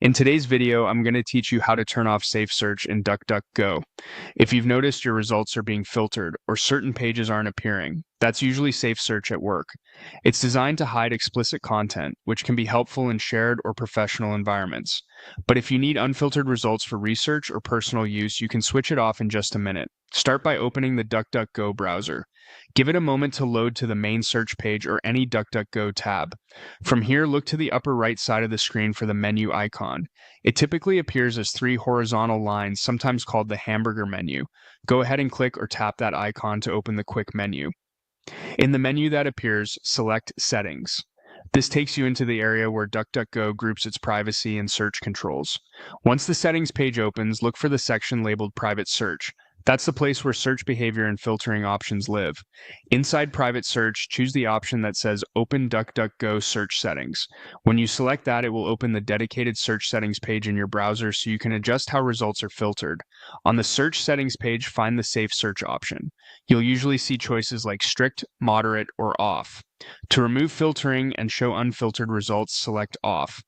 In today's video, I'm going to teach you how to turn off safe search in DuckDuckGo. If you've noticed your results are being filtered or certain pages aren't appearing, that's usually safe search at work. It's designed to hide explicit content, which can be helpful in shared or professional environments. But if you need unfiltered results for research or personal use, you can switch it off in just a minute. Start by opening the DuckDuckGo browser. Give it a moment to load to the main search page or any DuckDuckGo tab. From here, look to the upper right side of the screen for the menu icon. It typically appears as three horizontal lines, sometimes called the hamburger menu. Go ahead and click or tap that icon to open the quick menu. In the menu that appears, select Settings. This takes you into the area where DuckDuckGo groups its privacy and search controls. Once the settings page opens, look for the section labeled Private Search. That's the place where search behavior and filtering options live. Inside Private Search, choose the option that says Open DuckDuckGo Search Settings. When you select that, it will open the dedicated search settings page in your browser so you can adjust how results are filtered. On the search settings page, find the Safe Search option. You'll usually see choices like Strict, Moderate, or Off. To remove filtering and show unfiltered results, select Off.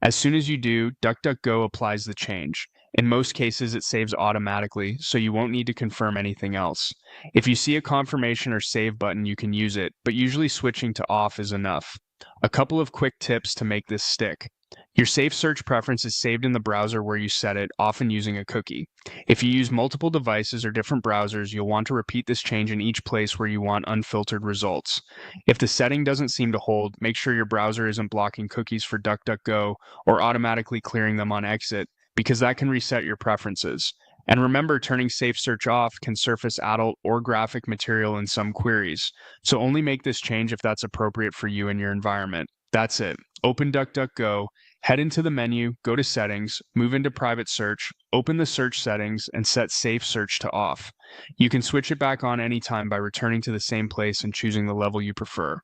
As soon as you do, DuckDuckGo applies the change. In most cases, it saves automatically, so you won't need to confirm anything else. If you see a confirmation or save button, you can use it, but usually switching to off is enough. A couple of quick tips to make this stick. Your safe search preference is saved in the browser where you set it, often using a cookie. If you use multiple devices or different browsers, you'll want to repeat this change in each place where you want unfiltered results. If the setting doesn't seem to hold, make sure your browser isn't blocking cookies for DuckDuckGo or automatically clearing them on exit, because that can reset your preferences. And remember, turning safe search off can surface adult or graphic material in some queries, so only make this change if that's appropriate for you and your environment. That's it. Open DuckDuckGo, head into the menu, go to Settings, move into Private Search, open the search settings, and set Safe Search to off. You can switch it back on anytime by returning to the same place and choosing the level you prefer.